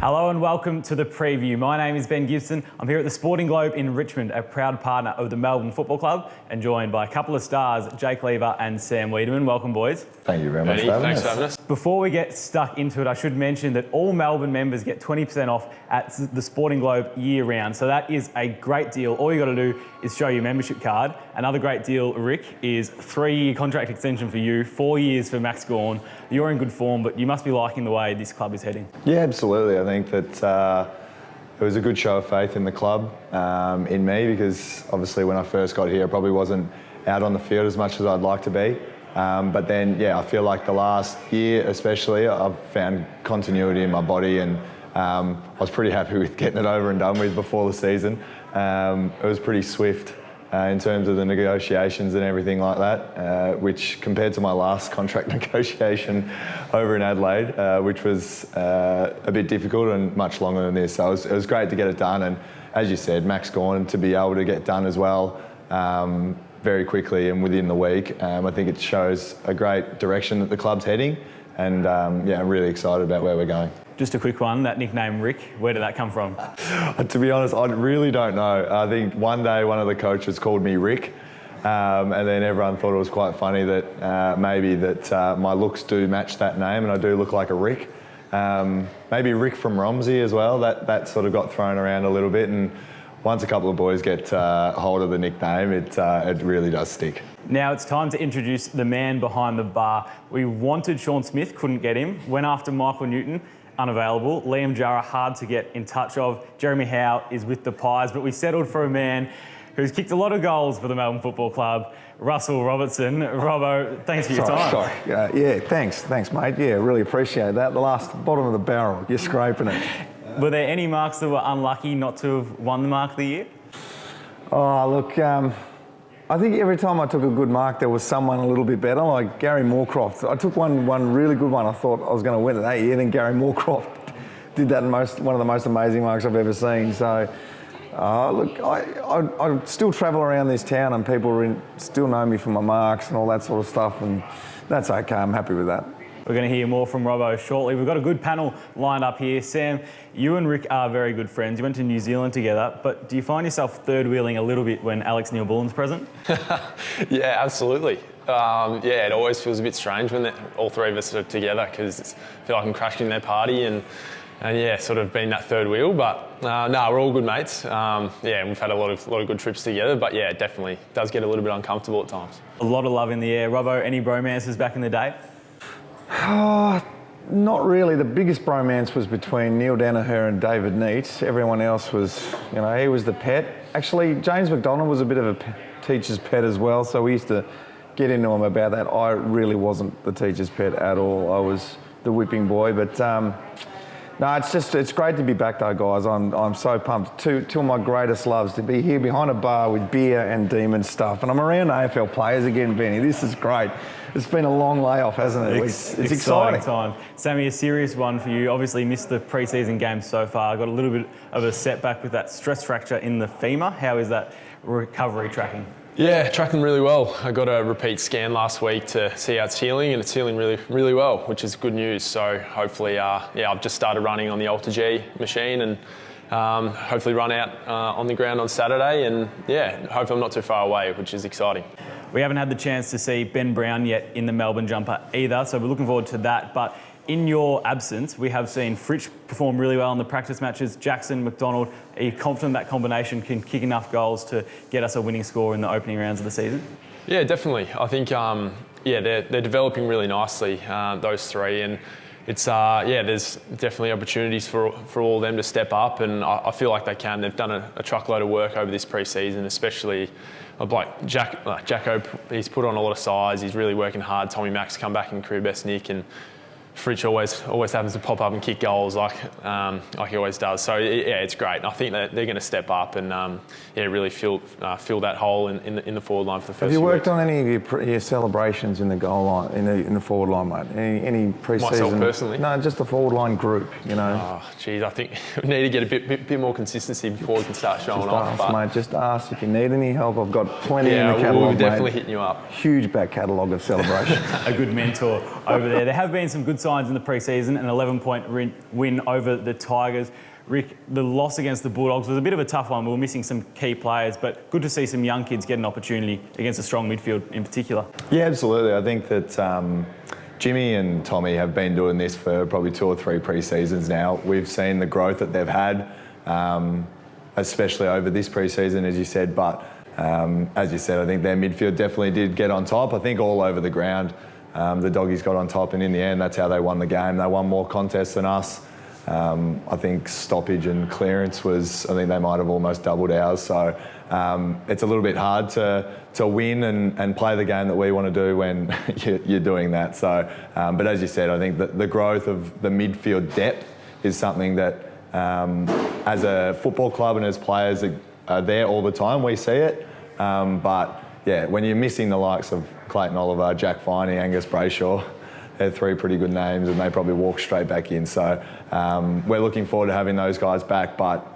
Hello and welcome to the preview. My name is Ben Gibson. I'm here at the Sporting Globe in Richmond, a proud partner of the Melbourne Football Club, and joined by a couple of stars, Jake Lever and Sam Weideman. Welcome, boys. Thank you very much for having us. Before we get stuck into it, I should mention that all Melbourne members get 20% off at the Sporting Globe year-round. So that is a great deal. All you got to do is show your membership card. Another great deal, Rick, is 3-year contract extension for you, 4 years for Max Gawn. You're in good form, but you must be liking the way this club is heading. Yeah, absolutely. I think that it was a good show of faith in the club, in me, because obviously when I first got here, I probably wasn't out on the field as much as I'd like to be. But then, yeah, I feel like the last year especially, I've found continuity in my body, and I was pretty happy with getting it over and done with before the season. It was pretty swift in terms of the negotiations and everything like that, which compared to my last contract negotiation over in Adelaide, which was a bit difficult and much longer than this. So it was great to get it done, and as you said, Max Gawn to be able to get done as well very quickly and within the week. I think it shows a great direction that the club's heading, and yeah, I'm really excited about where we're going. Just a quick one, that nickname Rick, where did that come from? To be honest, I really don't know. I think one day one of the coaches called me Rick, and then everyone thought it was quite funny that maybe that my looks do match that name, and I do look like a Rick. Maybe Rick from Romsey as well, that sort of got thrown around a little bit, and once a couple of boys get hold of the nickname, it really does stick. Now it's time to introduce the man behind the bar. We wanted Sean Smith, couldn't get him. Went after Michael Newton, unavailable. Liam Jarrah, hard to get in touch of. Jeremy Howe is with the Pies, but we settled for a man who's kicked a lot of goals for the Melbourne Football Club, Russell Robertson. Robbo, thanks for your time. Sorry. Yeah, thanks, mate. Yeah, really appreciate that. The last bottom of the barrel, you're scraping it. Were there any marks that were unlucky not to have won the mark of the year? Oh, look, I think every time I took a good mark, there was someone a little bit better, like Gary Moorcroft. I took one really good one. I thought I was going to win it that year. Then Gary Moorcroft did that one of the most amazing marks I've ever seen. So, look, I still travel around this town, and people still know me for my marks and all that sort of stuff, and that's okay. I'm happy with that. We're going to hear more from Robbo shortly. We've got a good panel lined up here. Sam, you and Rick are very good friends. You went to New Zealand together, but do you find yourself third-wheeling a little bit when Alex Neil-Bullen's present? Yeah, absolutely. Yeah, it always feels a bit strange when all three of us are together, because I feel like I'm crashing in their party and yeah, sort of being that third wheel. But no, we're all good mates. Yeah, we've had a lot of good trips together, but yeah, it definitely does get a little bit uncomfortable at times. A lot of love in the air. Robbo, any bromances back in the day? Not really. The biggest bromance was between Neil Danaher and David Neat. Everyone else was, he was the pet. Actually, James McDonald was a bit of a teacher's pet as well, so we used to get into him about that. I really wasn't the teacher's pet at all. I was the whipping boy, but no, it's great to be back though, guys. I'm so pumped. Two of my greatest loves, to be here behind a bar with beer and demon stuff, and I'm around AFL players again, Benny. This is great. It's been a long layoff, hasn't it? It's exciting time. Sammy, a serious one for you. Obviously missed the preseason games so far. Got a little bit of a setback with that stress fracture in the femur. How is that recovery tracking? Yeah, tracking really well. I got a repeat scan last week to see how it's healing, and it's healing really, really well, which is good news. So hopefully, yeah, I've just started running on the Alter G machine, and hopefully run out on the ground on Saturday, and yeah, hopefully I'm not too far away, which is exciting. We haven't had the chance to see Ben Brown yet in the Melbourne jumper either, so we're looking forward to that. But in your absence, we have seen Fritsch perform really well in the practice matches. Jackson, McDonald, are you confident that combination can kick enough goals to get us a winning score in the opening rounds of the season? Yeah, definitely. I think, yeah, they're developing really nicely, those three, and it's yeah, there's definitely opportunities for all of them to step up, and I feel like they can. They've done a truckload of work over this pre-season, especially like Jacko. He's put on a lot of size. He's really working hard. Tommy Mack's come back in career best nick, and Fritsch always happens to pop up and kick goals like he always does. So yeah, it's great. I think that they're going to step up and yeah, really fill that hole in the forward line for the first. Have you worked on any of your celebrations in the goal line, in the forward line, mate? Any pre-season? Myself personally? No, just the forward line group. Oh, geez, I think we need to get a bit more consistency before we can start showing off. Mate, just ask if you need any help. I've got plenty in the catalogue. We'll definitely hitting you up. Huge back catalogue of celebration. A good mentor over there. There have been some good signs in the preseason, an 11-point win over the Tigers. Rick, the loss against the Bulldogs was a bit of a tough one. We were missing some key players, but good to see some young kids get an opportunity against a strong midfield in particular. Yeah, absolutely. I think that Jimmy and Tommy have been doing this for probably 2 or 3 pre-seasons now. We've seen the growth that they've had, especially over this pre-season, as you said. But as you said, I think their midfield definitely did get on top. I think all over the ground, the Doggies got on top, and in the end, that's how they won the game. They won more contests than us. I think stoppage and clearance was, I think they might have almost doubled ours. So it's a little bit hard to win and play the game that we want to do when you're doing that. So, but as you said, I think that the growth of the midfield depth is something that as a football club and as players are there all the time, we see it. But yeah, when you're missing the likes of Clayton Oliver, Jack Viney, Angus Brayshaw, they're 3 pretty good names, and they probably walk straight back in. So we're looking forward to having those guys back. But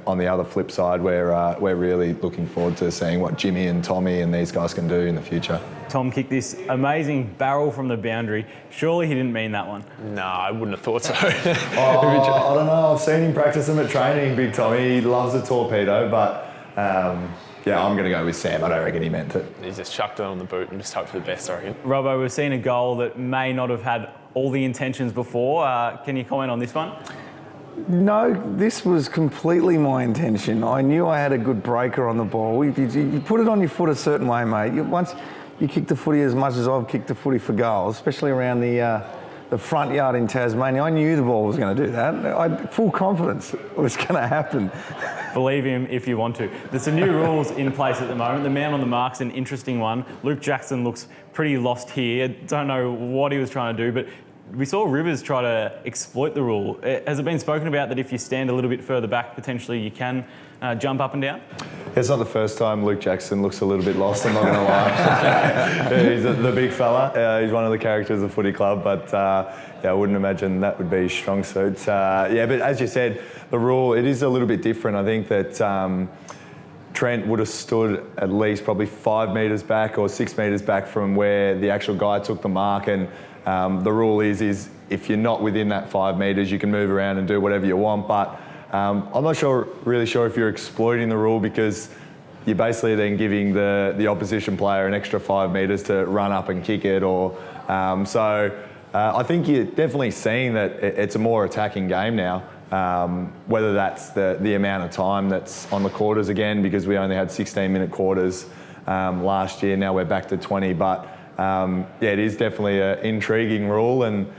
on the other flip side, we're really looking forward to seeing what Jimmy and Tommy and these guys can do in the future. Tom kicked this amazing barrel from the boundary. Surely he didn't mean that one. No, I wouldn't have thought so. I don't know. I've seen him practice them at training, Big Tommy. He loves a torpedo, but yeah, I'm going to go with Sam. I don't reckon he meant it. He just chucked it on the boot and just hoped for the best, I reckon. Robbo, we've seen a goal that may not have had all the intentions before. Can you comment on this one? No, this was completely my intention. I knew I had a good breaker on the ball. You put it on your foot a certain way, mate. Once you kick the footy as much as I've kicked the footy for goals, especially around the front yard in Tasmania, I knew the ball was going to do that. I had full confidence it was going to happen. Believe him if you want to. There's some new rules in place at the moment. The man on the mark's an interesting one. Luke Jackson looks pretty lost here. Don't know what he was trying to do, but we saw Rivers try to exploit the rule. Has it been spoken about that if you stand a little bit further back, potentially you can jump up and down? It's not the first time Luke Jackson looks a little bit lost, I'm not going to lie. He's the big fella. He's one of the characters of footy club, but yeah, I wouldn't imagine that would be his strong suit. Yeah, but as you said, the rule, it is a little bit different. I think that Trent would have stood at least probably 5 metres back or 6 metres back from where the actual guy took the mark, and the rule is if you're not within that 5 metres, you can move around and do whatever you want. But I'm not really sure if you're exploiting the rule, because you're basically then giving the opposition player an extra 5 metres to run up and kick it. Or I think you're definitely seeing that it's a more attacking game now. Whether that's the amount of time that's on the quarters again, because we only had 16-minute quarters last year. Now we're back to 20. But yeah, it is definitely an intriguing rule, and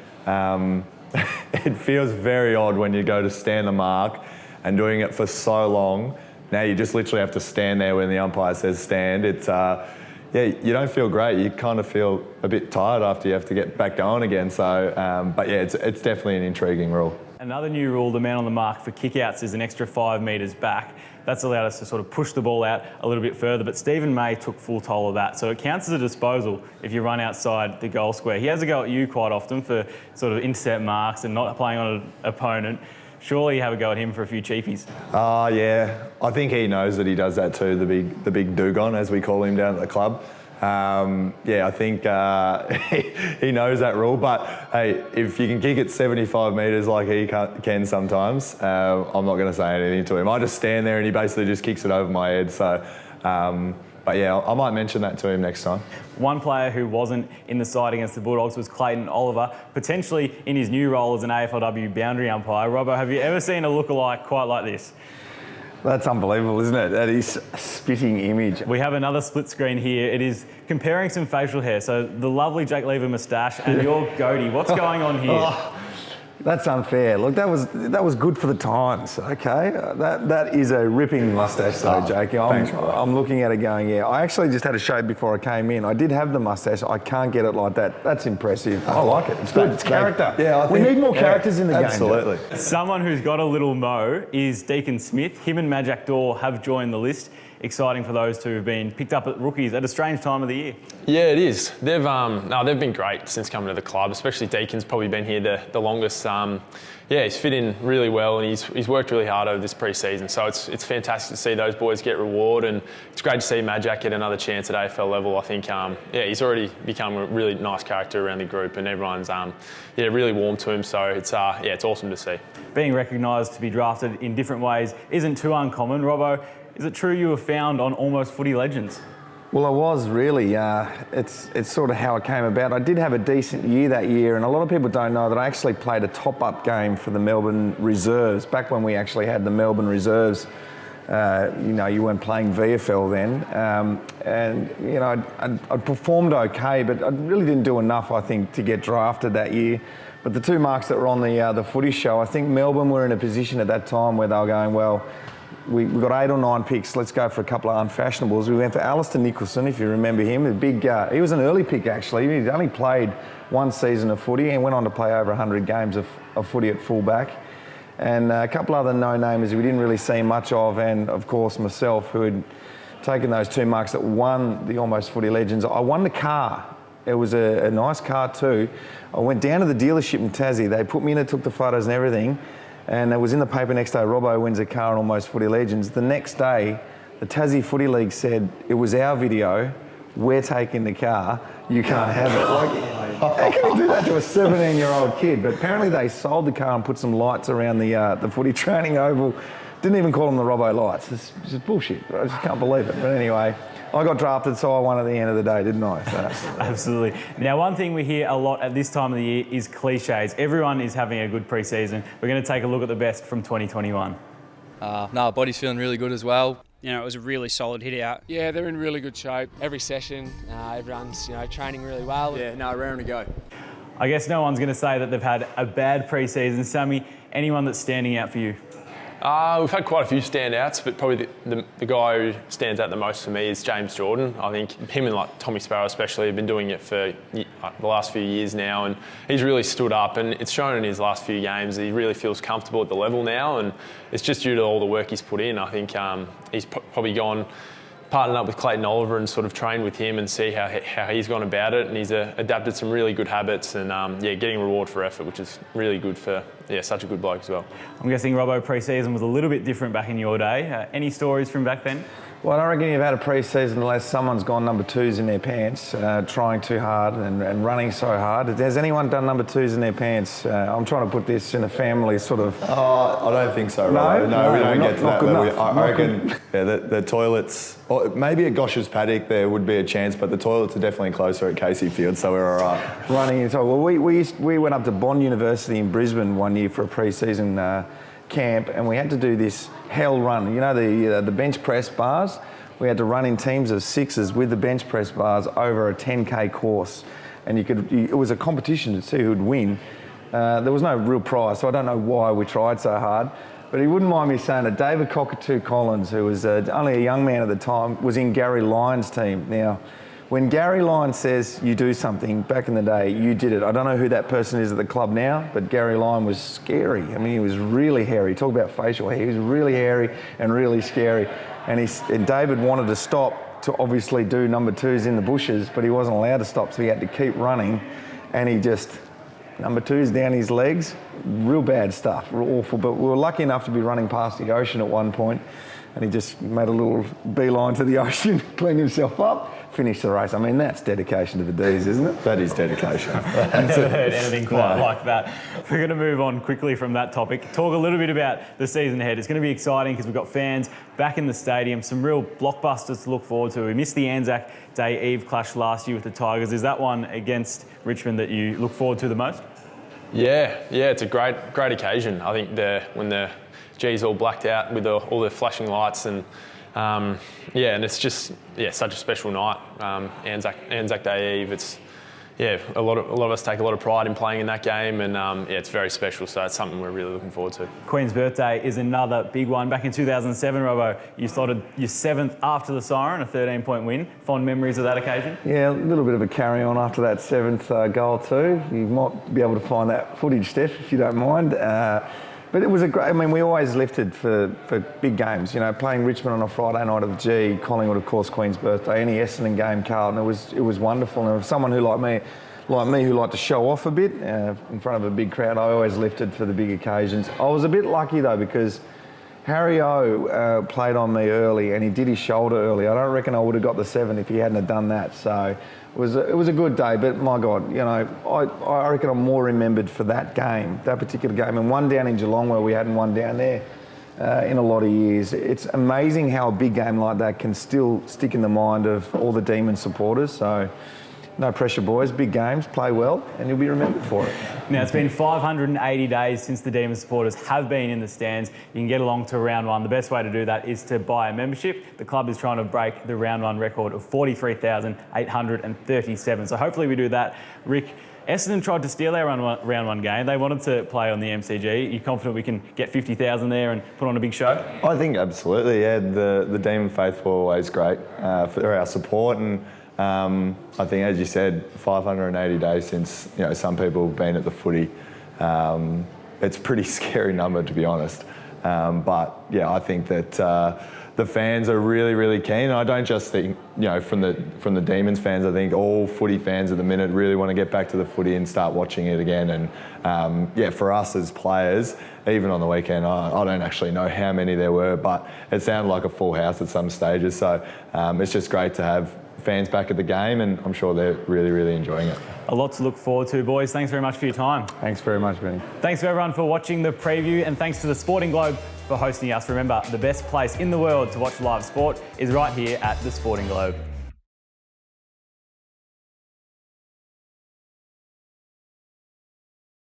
it feels very odd when you go to stand the mark and doing it for so long. Now you just literally have to stand there when the umpire says stand. It's yeah, you don't feel great. You kind of feel a bit tired after you have to get back going again. So, but yeah, it's definitely an intriguing rule. Another new rule, the man on the mark for kickouts is an extra 5 metres back. That's allowed us to sort of push the ball out a little bit further, but Stephen May took full toll of that. So it counts as a disposal if you run outside the goal square. He has a go at you quite often for sort of intercept marks and not playing on an opponent. Surely you have a go at him for a few cheapies. Yeah, I think he knows that he does that too, the big Dugon, as we call him down at the club. Yeah, I think he knows that rule. But hey, if you can kick it 75 metres like he can sometimes, I'm not going to say anything to him. I just stand there and he basically just kicks it over my head. So, but yeah, I might mention that to him next time. One player who wasn't in the side against the Bulldogs was Clayton Oliver, potentially in his new role as an AFLW boundary umpire. Robbo, have you ever seen a lookalike quite like this? That's unbelievable, isn't it? That is a spitting image. We have another split screen here. It is comparing some facial hair. So the lovely Jake Lever moustache and your goatee. What's going on here? Oh, that's unfair. Look, that was good for the times. Okay, that is a ripping moustache, though, Jake. I'm looking at it going, yeah. I actually just had a shave before I came in. I did have the moustache. I can't get it like that. That's impressive. I like it. It's good. It's character. Yeah, we need more characters in the game. Absolutely. Someone who's got a little mo is Deacon Smith. Him and Majak Daw have joined the list. exciting for those two who've been picked up at rookies at a strange time of the year. Yeah, it is. They've been great since coming to the club, especially Deacon's probably been here the longest. He's fit in really well, and he's worked really hard over this pre-season. So it's fantastic to see those boys get reward, and it's great to see Majak get another chance at AFL level. I think he's already become a really nice character around the group, and everyone's really warm to him. So it's awesome to see. Being recognised to be drafted in different ways isn't too uncommon. Robbo, is it true you were found on Almost Footy Legends? Well, I was really. It's sort of how it came about. I did have a decent year that year, and a lot of people don't know that I actually played a top-up game for the Melbourne Reserves, back when we actually had the Melbourne Reserves. You weren't playing VFL then. I performed okay, but I really didn't do enough, I think, to get drafted that year. But the two marks that were on the footy show, I think Melbourne were in a position at that time where they were going, well, we got 8 or 9 picks. Let's go for a couple of unfashionables. We went for Alistair Nicholson, if you remember him. He was an early pick, actually. He'd only played 1 season of footy and went on to play over 100 games of footy at fullback. And a couple other no-namers we didn't really see much of, and of course myself, who had taken those 2 marks that won the Almost Footy Legends. I won the car. It was a nice car too. I went down to the dealership in Tassie. They put me in it, took the photos and everything. And it was in the paper next day, Robbo wins a car on Almost Footy Legends. The next day, the Tassie Footy League said, it was our video, we're taking the car, you can't have it. Like, how can you do that to a 17-year-old kid? But apparently they sold the car and put some lights around the footy training oval. Didn't even call them the Robbo lights. It's just bullshit. I just can't believe it. But anyway, I got drafted, so I won at the end of the day, didn't I? So. Absolutely. Now, one thing we hear a lot at this time of the year is cliches. Everyone is having a good pre-season. We're going to take a look at the best from 2021. Body's feeling really good as well. It was a really solid hit out. Yeah, they're in really good shape. Every session, everyone's training really well. Yeah, raring to go. I guess no one's going to say that they've had a bad pre-season. Sammy, anyone that's standing out for you? We've had quite a few standouts, but probably the guy who stands out the most for me is James Jordan. I think him and Tommy Sparrow especially have been doing it for the last few years now, and he's really stood up, and it's shown in his last few games that he really feels comfortable at the level now, and it's just due to all the work he's put in. I think he's probably partnered up with Clayton Oliver and sort of trained with him and see how he's gone about it, and he's adapted some really good habits and getting reward for effort, which is really good for such a good bloke as well. I'm guessing Robbo pre-season was a little bit different back in your day. Any stories from back then? Well, I reckon you've had a pre-season unless someone's gone number 2s in their pants, trying too hard and running so hard. Has anyone done number 2s in their pants? I'm trying to put this in a family sort of... I don't think so, Robbo. No, we don't get to that level. I reckon the toilets, or maybe at Gosh's Paddock there would be a chance, but the toilets are definitely closer at Casey Field, so we're all right. Running into... Well, we went up to Bond University in Brisbane one year for a pre-season camp, and we had to do this hell run. The bench press bars? We had to run in teams of 6s with the bench press bars over a 10K course. And it was a competition to see who'd win. There was no real prize, so I don't know why we tried so hard. But he wouldn't mind me saying that David Cockatoo Collins, who was only a young man at the time, was in Gary Lyons' team. Now, when Gary Lyons says you do something, back in the day, you did it. I don't know who that person is at the club now, but Gary Lyons was scary. I mean, he was really hairy. Talk about facial hair. He was really hairy and really scary. And David wanted to stop to obviously do number 2s in the bushes, but he wasn't allowed to stop, so he had to keep running. And he just, number 2s down his legs, real bad stuff, real awful. But we were lucky enough to be running past the ocean at one point, and he just made a little beeline to the ocean, cleaned himself up, finished the race. I mean, that's dedication to the D's, isn't it? That is dedication. I've never heard anything quite like that. We're going to move on quickly from that topic. Talk a little bit about the season ahead. It's going to be exciting because we've got fans back in the stadium, some real blockbusters to look forward to. We missed the Anzac Day Eve clash last year with the Tigers. Is that one against Richmond that you look forward to the most? Yeah, it's a great occasion. I think when the G's all blacked out with all the flashing lights and and it's just such a special night. Anzac Day Eve. It's a lot of us take a lot of pride in playing in that game, and it's very special. So it's something we're really looking forward to. Queen's Birthday is another big one. Back in 2007, Robbo, you slotted your 7th after the siren, a 13-point win. Fond memories of that occasion? Yeah, a little bit of a carry-on after that 7th goal too. You might be able to find that footage, Steph, if you don't mind. But it was a great, I mean, we always lifted for big games, you know, playing Richmond on a Friday night at the G, Collingwood, of course, Queen's birthday, any Essendon game, Carlton, it was wonderful. And for someone who like me who liked to show off a bit in front of a big crowd, I always lifted for the big occasions. I was a bit lucky though, because Harry O played on me early and he did his shoulder early. I don't reckon I would have got the 7 if he hadn't have done that. So it was a good day, but my God, you know, I reckon I'm more remembered for that game, that particular game, and one down in Geelong where we hadn't won down there in a lot of years. It's amazing how a big game like that can still stick in the mind of all the Demon supporters. So no pressure, boys. Big games, play well, and you'll be remembered for it. Now, it's been 580 days since the Demon supporters have been in the stands. You can get along to round one. The best way to do that is to buy a membership. The club is trying to break the round one record of 43,837. So hopefully we do that. Rick, Essendon tried to steal our round one game. They wanted to play on the MCG. Are you confident we can get 50,000 there and put on a big show? I think absolutely, yeah. The Demon faithful are always great for our support, and I think, as you said, 580 days since, you know, some people have been at the footy. It's a pretty scary number, to be honest. But yeah, I think that the fans are really, really keen. I don't just think, you know, from the Demons fans. I think all footy fans at the minute really want to get back to the footy and start watching it again. And yeah, for us as players, even on the weekend, I don't actually know how many there were, but it sounded like a full house at some stages. So it's just great to have fans back at the game, and I'm sure they're really, really enjoying it. A lot to look forward to, boys. Thanks very much for your time. Thanks very much, Benny. Thanks to everyone for watching the preview, and thanks to the Sporting Globe for hosting us. Remember, the best place in the world to watch live sport is right here at the Sporting Globe.